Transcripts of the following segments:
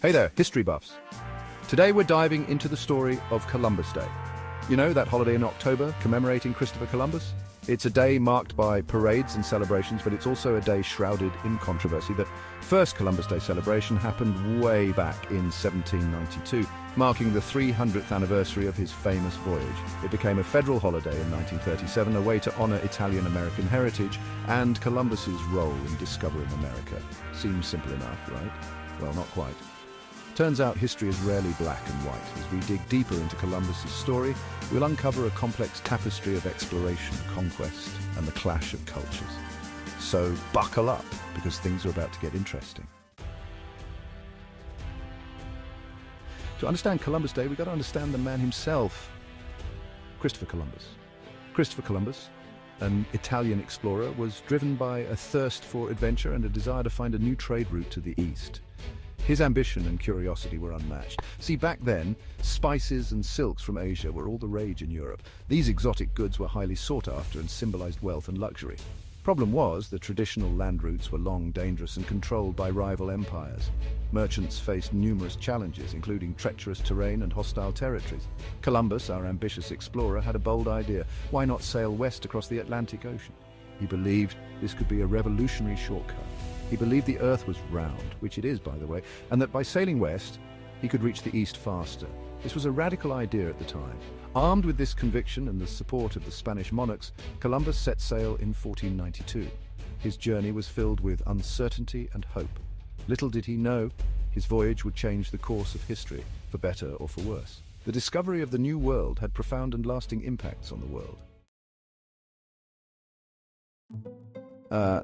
Hey there, history buffs. Today we're diving into the story of Columbus Day. You know, that holiday in October commemorating Christopher Columbus? It's a day marked by parades and celebrations, but it's also a day shrouded in controversy. The first Columbus Day celebration happened way back in 1792, marking the 300th anniversary of his famous voyage. It became a federal holiday in 1937, a way to honor Italian-American heritage and Columbus's role in discovering America. Seems simple enough, right? Well, not quite. Turns out history is rarely black and white. As we dig deeper into Columbus's story, we'll uncover a complex tapestry of exploration, conquest, and the clash of cultures. So buckle up, because things are about to get interesting. To understand Columbus Day, we've got to understand the man himself, Christopher Columbus. Christopher Columbus, an Italian explorer, was driven by a thirst for adventure and a desire to find a new trade route to the east. His ambition and curiosity were unmatched. See, back then, spices and silks from Asia were all the rage in Europe. These exotic goods were highly sought after and symbolized wealth and luxury. Problem was, the traditional land routes were long, dangerous, and controlled by rival empires. Merchants faced numerous challenges, including treacherous terrain and hostile territories. Columbus, our ambitious explorer, had a bold idea. Why not sail west across the Atlantic Ocean? He believed this could be a revolutionary shortcut. He believed the Earth was round, which it is, by the way, and that by sailing west, he could reach the east faster. This was a radical idea at the time. Armed with this conviction and the support of the Spanish monarchs, Columbus set sail in 1492. His journey was filled with uncertainty and hope. Little did he know, his voyage would change the course of history, for better or for worse. The discovery of the New World had profound and lasting impacts on the world.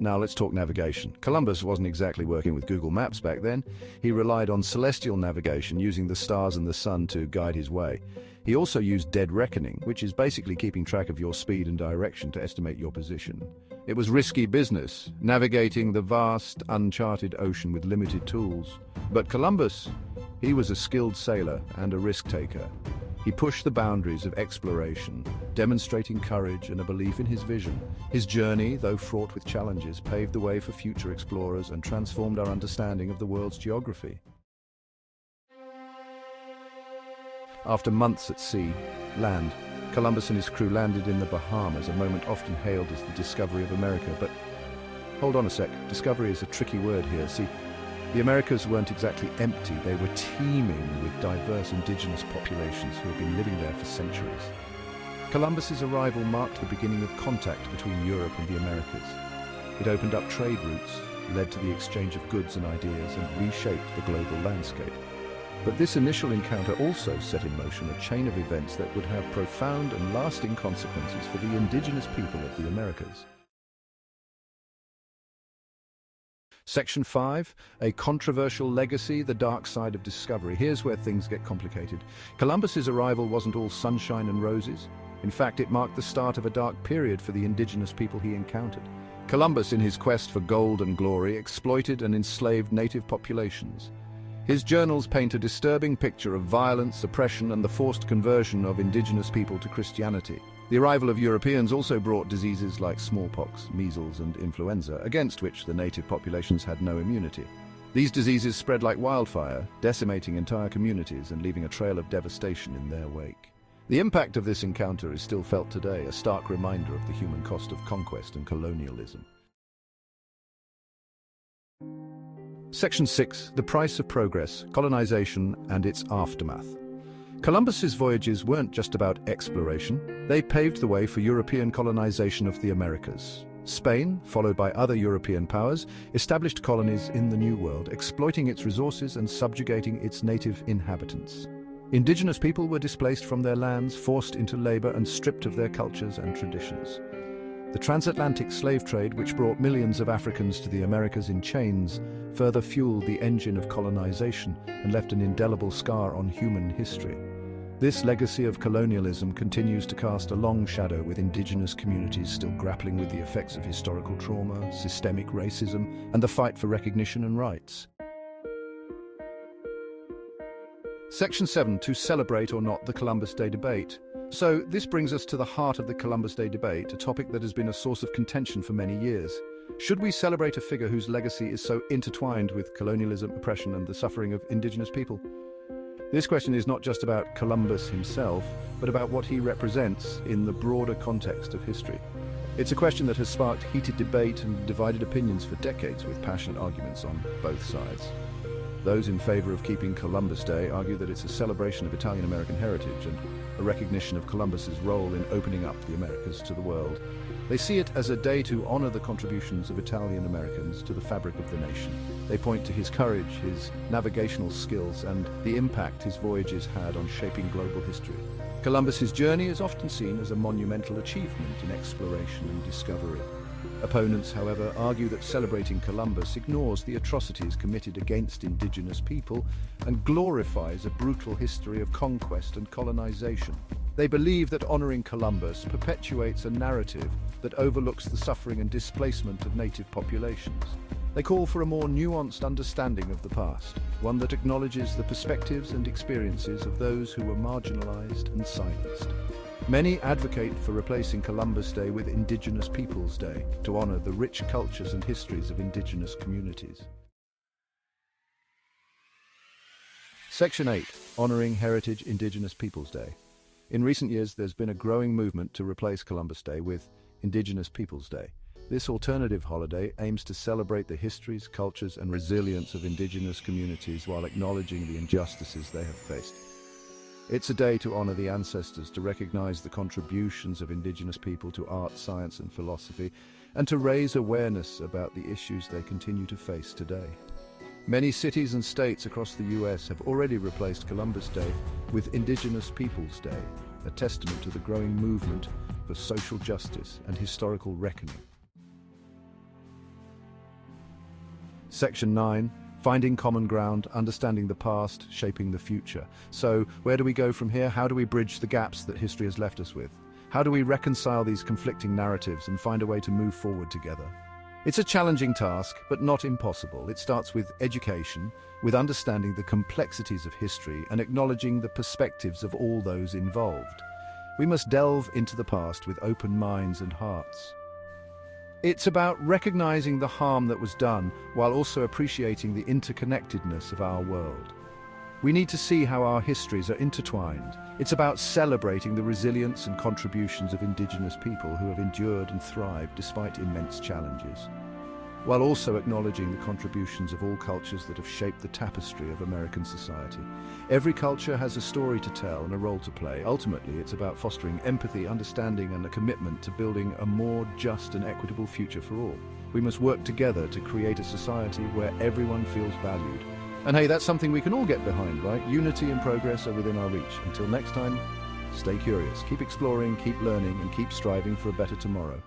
Now let's talk navigation. Columbus wasn't exactly working with Google Maps back then. He relied on celestial navigation, using the stars and the sun to guide his way. He also used dead reckoning, which is basically keeping track of your speed and direction to estimate your position. It was risky business, navigating the vast, uncharted ocean with limited tools. But Columbus, he was a skilled sailor and a risk-taker. He pushed the boundaries of exploration, demonstrating courage and a belief in his vision. His journey, though fraught with challenges, paved the way for future explorers and transformed our understanding of the world's geography. After months at sea, land, Columbus and his crew landed in the Bahamas, a moment often hailed as the discovery of America. But hold on a sec, discovery is a tricky word here. See, the Americas weren't exactly empty, they were teeming with diverse indigenous populations who had been living there for centuries. Columbus's arrival marked the beginning of contact between Europe and the Americas. It opened up trade routes, led to the exchange of goods and ideas, and reshaped the global landscape. But this initial encounter also set in motion a chain of events that would have profound and lasting consequences for the indigenous people of the Americas. Section 5, a controversial legacy, the dark side of discovery. Here's where things get complicated. Columbus's arrival wasn't all sunshine and roses. In fact, it marked the start of a dark period for the indigenous people he encountered. Columbus, in his quest for gold and glory, exploited and enslaved native populations. His journals paint a disturbing picture of violence, oppression, and the forced conversion of indigenous people to Christianity. The arrival of Europeans also brought diseases like smallpox, measles, and influenza, against which the native populations had no immunity. These diseases spread like wildfire, decimating entire communities and leaving a trail of devastation in their wake. The impact of this encounter is still felt today, a stark reminder of the human cost of conquest and colonialism. Section 6, the price of progress, colonization, and its aftermath. Columbus's voyages weren't just about exploration. They paved the way for European colonization of the Americas. Spain, followed by other European powers, established colonies in the New World, exploiting its resources and subjugating its native inhabitants. Indigenous people were displaced from their lands, forced into labor, and stripped of their cultures and traditions. The transatlantic slave trade, which brought millions of Africans to the Americas in chains, further fueled the engine of colonization and left an indelible scar on human history. This legacy of colonialism continues to cast a long shadow, with indigenous communities still grappling with the effects of historical trauma, systemic racism, and the fight for recognition and rights. Section 7, to celebrate or not the Columbus Day debate. So this brings us to the heart of the Columbus Day debate, a topic that has been a source of contention for many years. Should we celebrate a figure whose legacy is so intertwined with colonialism, oppression, and the suffering of indigenous people? This question is not just about Columbus himself, but about what he represents in the broader context of history. It's a question that has sparked heated debate and divided opinions for decades, with passionate arguments on both sides. Those in favor of keeping Columbus Day argue that it's a celebration of Italian-American heritage and a recognition of Columbus's role in opening up the Americas to the world. They see it as a day to honor the contributions of Italian Americans to the fabric of the nation. They point to his courage, his navigational skills, and the impact his voyages had on shaping global history. Columbus's journey is often seen as a monumental achievement in exploration and discovery. Opponents, however, argue that celebrating Columbus ignores the atrocities committed against indigenous people and glorifies a brutal history of conquest and colonization. They believe that honoring Columbus perpetuates a narrative that overlooks the suffering and displacement of native populations. They call for a more nuanced understanding of the past, one that acknowledges the perspectives and experiences of those who were marginalized and silenced. Many advocate for replacing Columbus Day with Indigenous Peoples Day to honor the rich cultures and histories of indigenous communities. Section 8. Honoring Heritage Indigenous Peoples Day. In recent years, there's been a growing movement to replace Columbus Day with Indigenous Peoples Day. This alternative holiday aims to celebrate the histories, cultures, and resilience of indigenous communities while acknowledging the injustices they have faced. It's a day to honor the ancestors, to recognize the contributions of indigenous people to art, science, and philosophy, and to raise awareness about the issues they continue to face today. Many cities and states across the US have already replaced Columbus Day with Indigenous Peoples Day, a testament to the growing movement for social justice and historical reckoning. Section 9. Finding common ground, understanding the past, shaping the future. So, where do we go from here? How do we bridge the gaps that history has left us with? How do we reconcile these conflicting narratives and find a way to move forward together? It's a challenging task, but not impossible. It starts with education, with understanding the complexities of history and acknowledging the perspectives of all those involved. We must delve into the past with open minds and hearts. It's about recognizing the harm that was done while also appreciating the interconnectedness of our world. We need to see how our histories are intertwined. It's about celebrating the resilience and contributions of indigenous people who have endured and thrived despite immense challenges, while also acknowledging the contributions of all cultures that have shaped the tapestry of American society. Every culture has a story to tell and a role to play. Ultimately, it's about fostering empathy, understanding, and a commitment to building a more just and equitable future for all. We must work together to create a society where everyone feels valued. And hey, that's something we can all get behind, right? Unity and progress are within our reach. Until next time, stay curious, keep exploring, keep learning, and keep striving for a better tomorrow.